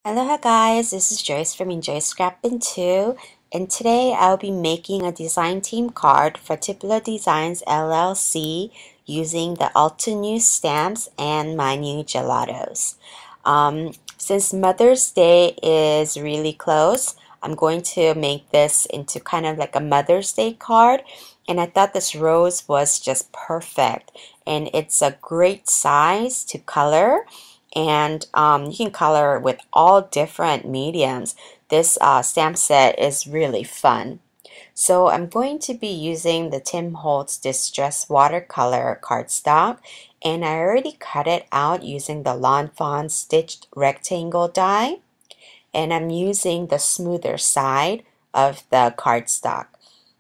Aloha guys, this is Joyce from Enjoy Scrapping 2, and today I'll be making a design team card for Tibular Designs LLC using the Altenew stamps and my new gelatos. Since Mother's Day is really close, I'm going to make this into kind of like a Mother's Day card, and I thought this rose was just perfect, and it's a great size to color. And you can color with all different mediums. This stamp set is really fun. So I'm going to be using the Tim Holtz Distress Watercolor cardstock, and I already cut it out using the Lawn Fawn stitched rectangle die, and I'm using the smoother side of the cardstock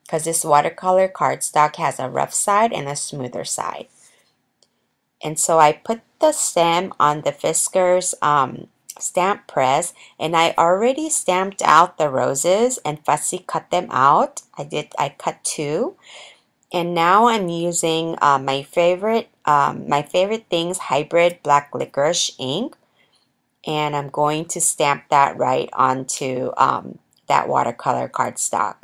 because this watercolor cardstock has a rough side and a smoother side. And so I put the stem on the Fiskars stamp press, and I already stamped out the roses and fussy cut them out. I cut two, and now I'm using my favorite things hybrid black licorice ink, and I'm going to stamp that right onto that watercolor cardstock.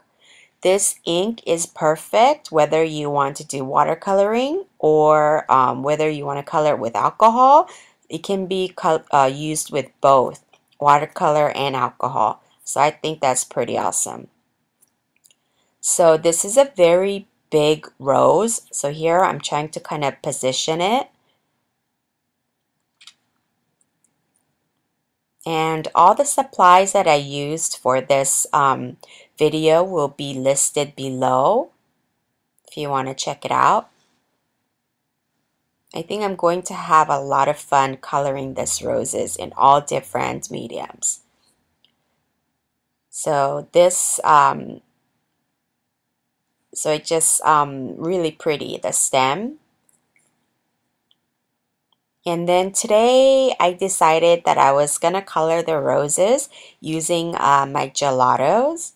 This ink is perfect whether you want to do watercoloring or whether you want to color with alcohol. It can be used with both watercolor and alcohol. So I think that's pretty awesome. So this is a very big rose. So here I'm trying to kind of position it. And all the supplies that I used for this video will be listed below if you want to check it out. I think I'm going to have a lot of fun coloring this roses in all different mediums. So this, so it's just really pretty, the stem. And then today I decided that I was gonna color the roses using my gelatos.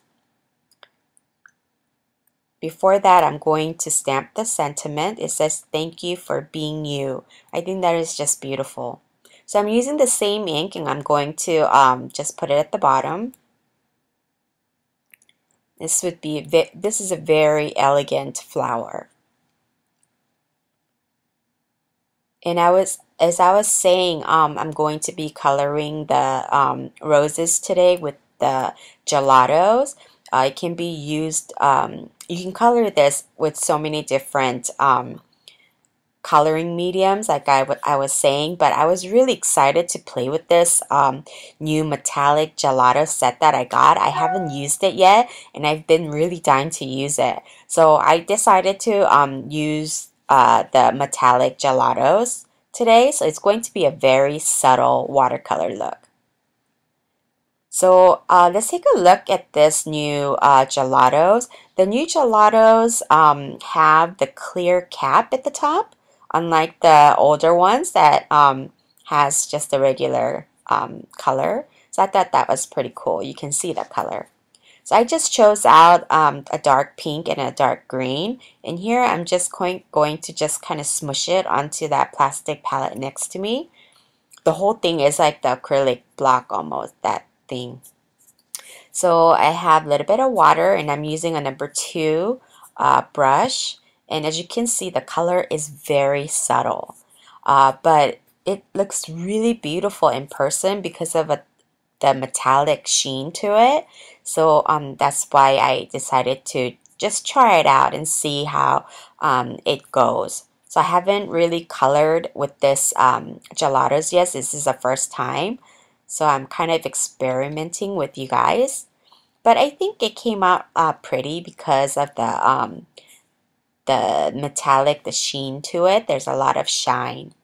Before that, I'm going to stamp the sentiment. It says, "Thank you for being you." I think that is just beautiful. So I'm using the same ink, and I'm going to just put it at the bottom. This is a very elegant flower. And as I was saying, I'm going to be coloring the roses today with the gelatos. It can be used, you can color this with so many different coloring mediums like I was saying, but I was really excited to play with this new metallic gelato set that I got. I haven't used it yet, and I've been really dying to use it. So I decided to use the metallic gelatos today. So it's going to be a very subtle watercolor look. So let's take a look at this new gelatos. The new gelatos have the clear cap at the top, unlike the older ones that has just the regular color. So I thought that was pretty cool. You can see the color. So I just chose out a dark pink and a dark green. And here I'm just going to just kind of smush it onto that plastic palette next to me. The whole thing is like the acrylic block almost, that thing. So I have a little bit of water, and I'm using a number 2 brush. And as you can see, the color is very subtle. But it looks really beautiful in person because of the metallic sheen to it. So that's why I decided to just try it out and see how it goes. So I haven't really colored with this gelatos yet. This is the first time. So I'm kind of experimenting with you guys. But I think it came out pretty because of the metallic, the sheen to it. There's a lot of shine.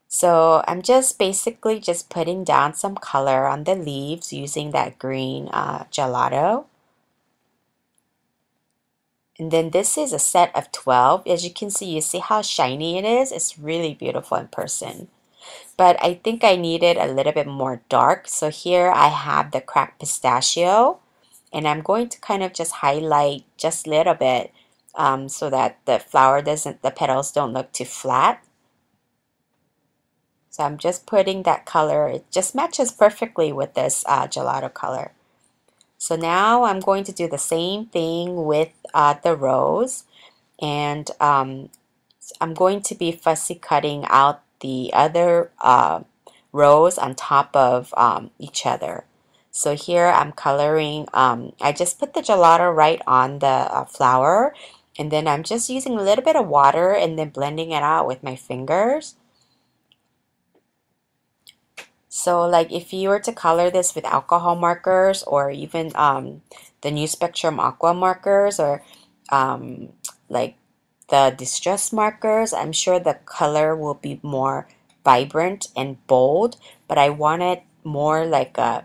So I'm just basically just putting down some color on the leaves using that green gelato. And then this is a set of 12. As you see how shiny it is. It's really beautiful in person. But I think I needed a little bit more dark. So here I have the cracked pistachio. And I'm going to kind of just highlight just a little bit so that the petals don't look too flat. So I'm just putting that color. It just matches perfectly with this gelato color. So now I'm going to do the same thing with the rose, and I'm going to be fussy cutting out the other rows on top of each other. So here I'm coloring, I just put the gelato right on the flower, and then I'm just using a little bit of water and then blending it out with my fingers. So like if you were to color this with alcohol markers or even the New Spectrum Aqua markers or like the distress markers, I'm sure the color will be more vibrant and bold, but I want it more like a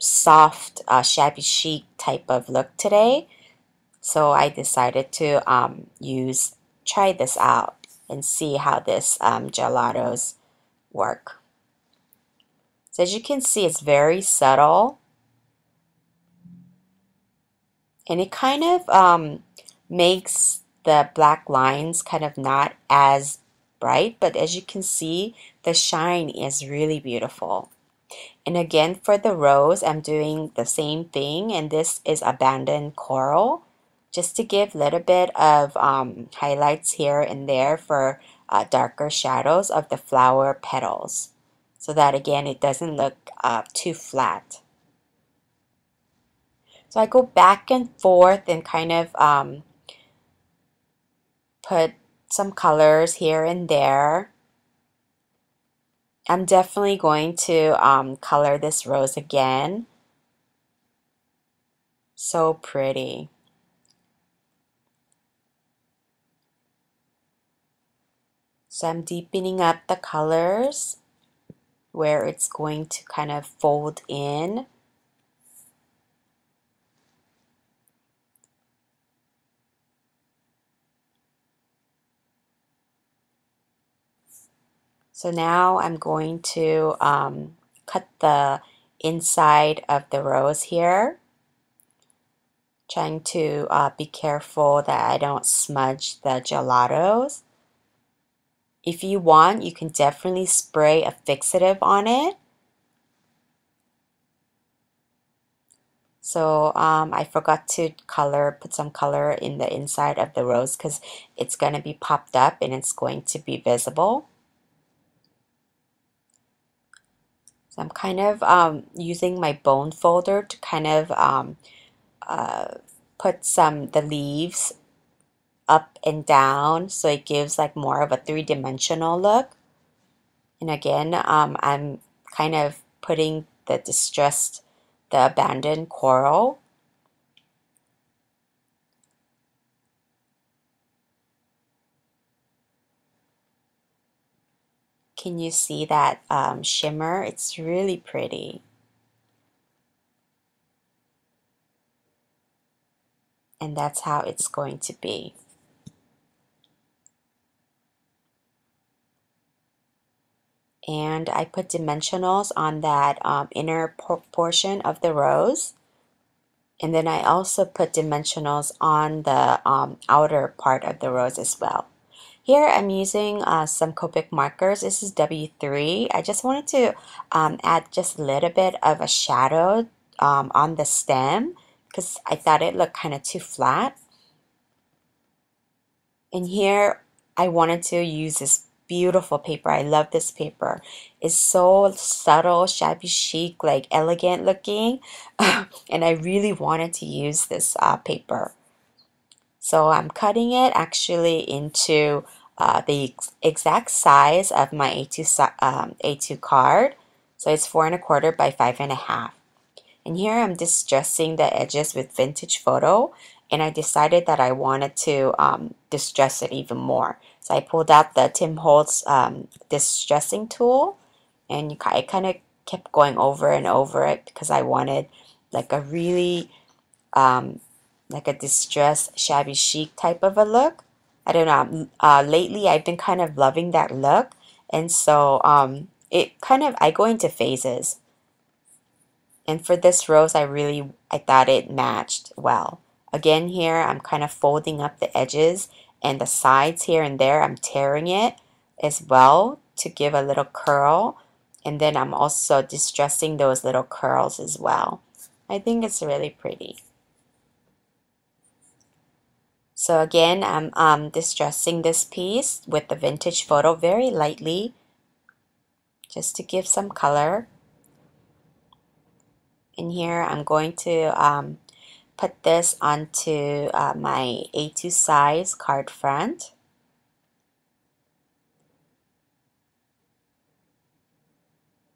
soft, shabby chic type of look today. So I decided to try this out and see how this gelatos work. So as you can see, it's very subtle, and it kind of makes the black lines kind of not as bright, but as you can see, the shine is really beautiful. And again, for the rose, I'm doing the same thing, and this is abandoned coral, just to give a little bit of highlights here and there for darker shadows of the flower petals, so that again, it doesn't look too flat. So I go back and forth and kind of put some colors here and there. I'm definitely going to color this rose again. So pretty. So I'm deepening up the colors where it's going to kind of fold in. So now I'm going to cut the inside of the rose here, trying to be careful that I don't smudge the gelatos. If you want, you can definitely spray a fixative on it. So I forgot to put some color in the inside of the rose because it's going to be popped up and it's going to be visible. So I'm kind of using my bone folder to kind of put the leaves up and down so it gives like more of a three-dimensional look. And again, I'm kind of putting the abandoned coral. Can you see that shimmer? It's really pretty. And that's how it's going to be. And I put dimensionals on that inner portion of the rose. And then I also put dimensionals on the outer part of the rose as well. Here I'm using some Copic markers. This is W3. I just wanted to add just a little bit of a shadow on the stem because I thought it looked kind of too flat. And here I wanted to use this beautiful paper. I love this paper. It's so subtle, shabby chic, like elegant looking. And I really wanted to use this paper. So I'm cutting it actually into the exact size of my A2 card. So it's 4¼ by 5½. And here I'm distressing the edges with vintage photo, and I decided that I wanted to distress it even more. So I pulled out the Tim Holtz distressing tool, and I kind of kept going over and over it because I wanted like a really like a distressed shabby chic type of a look. I don't know. Lately I've been kind of loving that look, and so it kind of I go into phases. And for this rose, I thought it matched well. Again, here I'm kind of folding up the edges and the sides here and there. I'm tearing it as well to give a little curl, and then I'm also distressing those little curls as well. I think it's really pretty. So again, I'm distressing this piece with the vintage photo very lightly, just to give some color. In here, I'm going to put this onto my A2 size card front.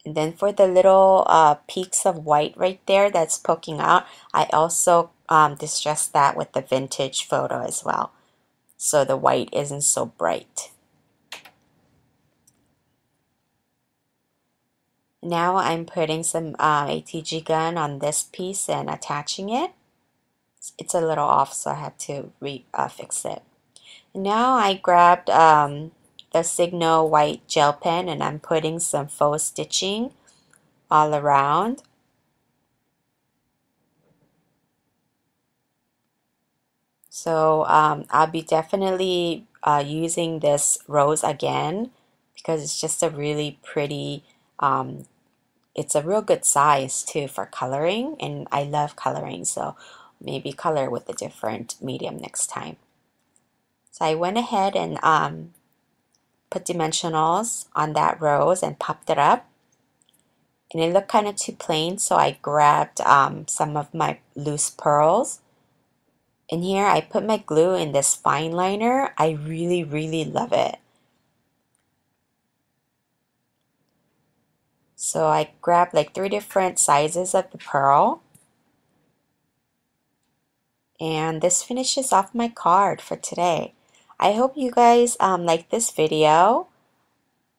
And then for the little peaks of white right there that's poking out, I also distressed that with the vintage photo as well, so the white isn't so bright. Now I'm putting some ATG gun on this piece and attaching it. It's a little off, so I had to fix it. Now I grabbed the Signal white gel pen, and I'm putting some faux stitching all around. So I'll be definitely using this rose again, because it's just a really pretty, it's a real good size too for coloring, and I love coloring, so maybe color with a different medium next time. So I went ahead and put dimensionals on that rose and popped it up. And it looked kind of too plain, so I grabbed some of my loose pearls. And here I put my glue in this fine liner. I really, really love it. So I grabbed like 3 different sizes of the pearl. And this finishes off my card for today. I hope you guys like this video.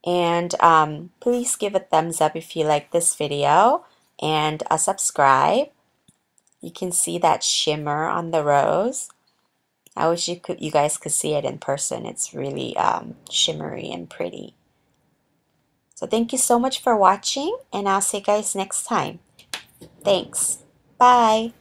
And please give a thumbs up if you like this video. And subscribe. You can see that shimmer on the rose. I wish you guys could see it in person. It's really shimmery and pretty. So thank you so much for watching, and I'll see you guys next time. Thanks. Bye.